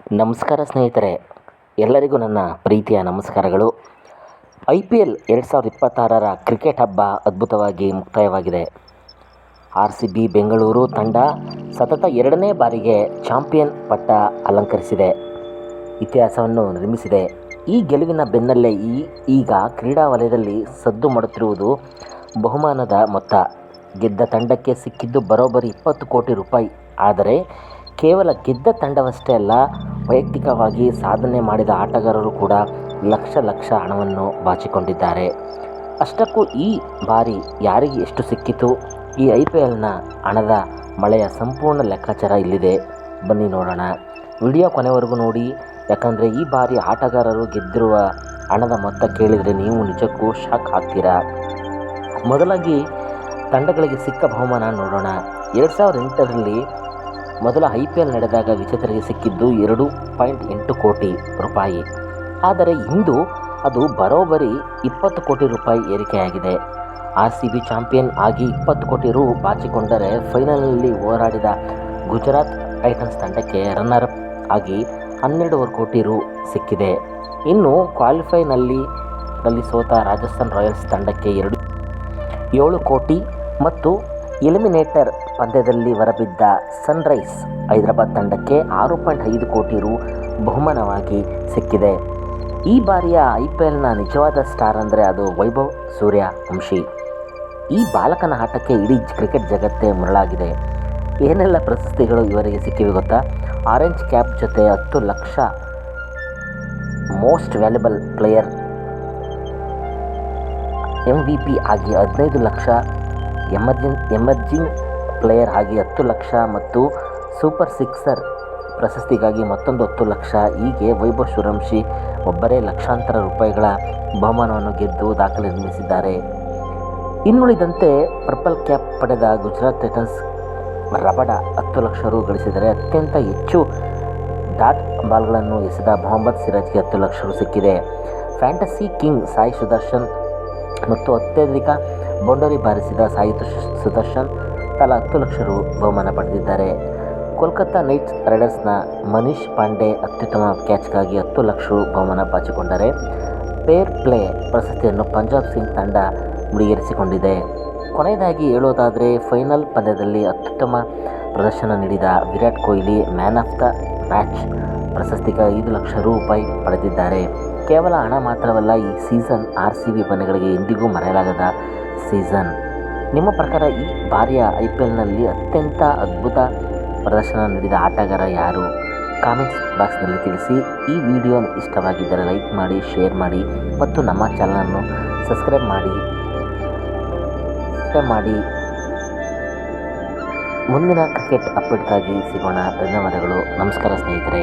ನಮಸ್ಕಾರ ಸ್ನೇಹಿತರೆ, ಎಲ್ಲರಿಗೂ ನನ್ನ ಪ್ರೀತಿಯ ನಮಸ್ಕಾರಗಳು. IPL 2026ರ ಕ್ರಿಕೆಟ್ ಹಬ್ಬ ಅದ್ಭುತವಾಗಿ ಮುಕ್ತಾಯವಾಗಿದೆ. RCB ಬೆಂಗಳೂರು ತಂಡ ಸತತ 2ನೇ ಬಾರಿಗೆ ಚಾಂಪಿಯನ್ ಪಟ್ಟ ಅಲಂಕರಿಸಿದೆ, ಇತಿಹಾಸವನ್ನು ನಿರ್ಮಿಸಿದೆ. ಈ ಗೆಲುವಿನ ಬೆನ್ನಲ್ಲೇ ಈಗ ಕ್ರೀಡಾ ವಲಯದಲ್ಲಿ ಸದ್ದು ಮಾಡುತ್ತಿರುವುದು ಬಹುಮಾನದ ಮೊತ್ತ. ಗೆದ್ದ ತಂಡಕ್ಕೆ ಸಿಕ್ಕಿದ್ದು ಬರೋಬ್ಬರಿ 20 ಕೋಟಿ ರೂಪಾಯಿ. ಆದರೆ ಕೇವಲ ಗೆದ್ದ ತಂಡವಷ್ಟೇ ಅಲ್ಲ, ವೈಯಕ್ತಿಕವಾಗಿ ಸಾಧನೆ ಮಾಡಿದ ಆಟಗಾರರು ಕೂಡ ಲಕ್ಷ ಹಣವನ್ನು ಬಾಚಿಕೊಂಡಿದ್ದಾರೆ. ಅಷ್ಟಕ್ಕೂ ಈ ಬಾರಿ ಯಾರಿಗೆ ಎಷ್ಟು ಸಿಕ್ಕಿತು? ಈ IPLನ ಹಣದ ಮಳೆಯ ಸಂಪೂರ್ಣ ಲೆಕ್ಕಾಚಾರ ಇಲ್ಲಿದೆ, ಬನ್ನಿ ನೋಡೋಣ. ವಿಡಿಯೋ ಕೊನೆವರೆಗೂ ನೋಡಿ, ಯಾಕಂದರೆ ಈ ಬಾರಿ ಆಟಗಾರರು ಗೆದ್ದಿರುವ ಹಣದ ಮೊತ್ತ ಕೇಳಿದರೆ ನೀವು ನಿಜಕ್ಕೂ ಶಾಕ್ ಆಗ್ತೀರಾ. ಮೊದಲಾಗಿ ತಂಡಗಳಿಗೆ ಸಿಕ್ಕ ಬಹುಮಾನ ನೋಡೋಣ. 2008ರಲ್ಲಿ ಮೊದಲ IPL ನಡೆದಾಗ ವಿಜೇತರಿಗೆ ಸಿಕ್ಕಿದ್ದು 2.8 ಕೋಟಿ ರೂಪಾಯಿ. ಆದರೆ ಇಂದು ಅದು ಬರೋಬ್ಬರಿ 20 ಕೋಟಿ ರೂಪಾಯಿ ಏರಿಕೆಯಾಗಿದೆ. RCB ಚಾಂಪಿಯನ್ ಆಗಿ 20 ಕೋಟಿ ರು ಬಾಚಿಕೊಂಡರೆ, ಫೈನಲ್ನಲ್ಲಿ ಹೋರಾಡಿದ ಗುಜರಾತ್ ಟೈಟನ್ಸ್ ತಂಡಕ್ಕೆ ರನ್ನರ್ ಅಪ್ ಆಗಿ 12.5 ಕೋಟಿ ರು ಸಿಕ್ಕಿದೆ. ಇನ್ನು ಕ್ವಾಲಿಫೈನಲ್ಲಿ ಸೋತ ರಾಜಸ್ಥಾನ್ ರಾಯಲ್ಸ್ ತಂಡಕ್ಕೆ 7 ಕೋಟಿ ಮತ್ತು ಎಲಿಮಿನೇಟರ್ ಪಂದ್ಯದಲ್ಲಿ ಹೊರಬಿದ್ದ ಸನ್ರೈಸ್ ಹೈದರಾಬಾದ್ ತಂಡಕ್ಕೆ 6.5 ಕೋಟಿ ರು ಬಹುಮಾನವಾಗಿ ಸಿಕ್ಕಿದೆ. ಈ ಬಾರಿಯ IPLನ ನಿಜವಾದ ಸ್ಟಾರ್ ಅಂದರೆ ಅದು ವೈಭವ್ ಸೂರ್ಯವಂಶಿ. ಈ ಬಾಲಕನ ಆಟಕ್ಕೆ ಇಡೀ ಕ್ರಿಕೆಟ್ ಜಗತ್ತೇ ಮರಳಾಗಿದೆ. ಏನೆಲ್ಲ ಪ್ರಶಸ್ತಿಗಳು ಇವರಿಗೆ ಸಿಕ್ಕಿವೆ ಗೊತ್ತಾ? ಆರೆಂಜ್ ಕ್ಯಾಪ್ ಜೊತೆ 10 lakh, most valuable player, MVP ಆಗಿ 15 ಲಕ್ಷ, ಎಮರ್ಜಿಂಗ್ ಪ್ಲೇಯರ್ ಆಗಿ 10 ಲಕ್ಷ ಮತ್ತು ಸೂಪರ್ ಸಿಕ್ಸರ್ ಪ್ರಶಸ್ತಿಗಾಗಿ ಮತ್ತೊಂದು 10 ಲಕ್ಷ. ಹೀಗೆ ವೈಭವ್ ಸೂರ್ಯವಂಶಿ ಒಬ್ಬರೇ ಲಕ್ಷಾಂತರ ರೂಪಾಯಿಗಳ ಬಹುಮಾನವನ್ನು ಗೆದ್ದು ದಾಖಲೆ ನಿರ್ಮಿಸಿದ್ದಾರೆ. ಇನ್ನುಳಿದಂತೆ ಪರ್ಪಲ್ ಕ್ಯಾಪ್ ಪಡೆದ ಗುಜರಾತ್ ಟೈಟನ್ಸ್ ರಬಡ 10 ಲಕ್ಷ ರು ಗಳಿಸಿದರೆ, ಅತ್ಯಂತ ಹೆಚ್ಚು ಡಾಟ್ ಬಾಲ್ಗಳನ್ನು ಎಸೆದ ಮೊಹಮ್ಮದ್ ಸಿರಾಜ್ಗೆ 10 ಲಕ್ಷ ರು ಸಿಕ್ಕಿದೆ. ಫ್ಯಾಂಟಸಿ ಕಿಂಗ್ ಸಾಯಿ ಸುದರ್ಶನ್ ಮತ್ತು ಅತ್ಯಧಿಕ ಬೌಂಡರಿ ಬಾರಿಸಿದ ಸಾಯಿ ಸುದರ್ಶನ್ ತಲಾ 10 ಲಕ್ಷ ರು ಬಹುಮಾನ ಪಡೆದಿದ್ದಾರೆ. ಕೋಲ್ಕತ್ತಾ ನೈಟ್ ರೈಡರ್ಸ್ನ ಮನೀಶ್ ಪಾಂಡೆ ಅತ್ಯುತ್ತಮ ಕ್ಯಾಚ್ಗಾಗಿ 10 ಲಕ್ಷ ರು ಬಹುಮಾನ ಬಾಚಿಕೊಂಡರೆ, ಫೇರ್ ಪ್ಲೇ ಪ್ರಶಸ್ತಿಯನ್ನು ಪಂಜಾಬ್ ಸಿಂಗ್ ತಂಡ ಮುಡಿಗೇರಿಸಿಕೊಂಡಿದೆ. ಕೊನೆಯದಾಗಿ ಹೇಳೋದಾದರೆ, ಫೈನಲ್ ಪಂದ್ಯದಲ್ಲಿ ಅತ್ಯುತ್ತಮ ಪ್ರದರ್ಶನ ನೀಡಿದ Virat Kohli man of the match ಪ್ರಶಸ್ತಿಗೆ 5 ಲಕ್ಷ ರೂಪಾಯಿ ಪಡೆದಿದ್ದಾರೆ. ಕೇವಲ ಹಣ ಮಾತ್ರವಲ್ಲ, ಈ ಸೀಸನ್ RCB ಮನೆಗಳಿಗೆ ಎಂದಿಗೂ ಮರೆಯಲಾಗದ ಸೀಸನ್. ನಿಮ್ಮ ಪ್ರಕಾರ ಈ ಬಾರಿಯ IPLನಲ್ಲಿ ಅತ್ಯಂತ ಅದ್ಭುತ ಪ್ರದರ್ಶನ ನೀಡಿದ ಆಟಗಾರ ಯಾರು? ಕಾಮೆಂಟ್ಸ್ ಬಾಕ್ಸ್ನಲ್ಲಿ ತಿಳಿಸಿ. ಈ ವಿಡಿಯೋ ಇಷ್ಟವಾಗಿದ್ದರೆ ಲೈಕ್ ಮಾಡಿ, ಶೇರ್ ಮಾಡಿ ಮತ್ತು ನಮ್ಮ ಚಾನಲನ್ನು ಸಬ್ಸ್ಕ್ರೈಬ್ ಮಾಡಿ. ಮುಂದಿನ ಕ್ರಿಕೆಟ್ ಅಪ್ಡೇಟ್ಗಾಗಿ ಸಿಗೋಣ. ಧನ್ಯವಾದಗಳು. ನಮಸ್ಕಾರ ಸ್ನೇಹಿತರೆ.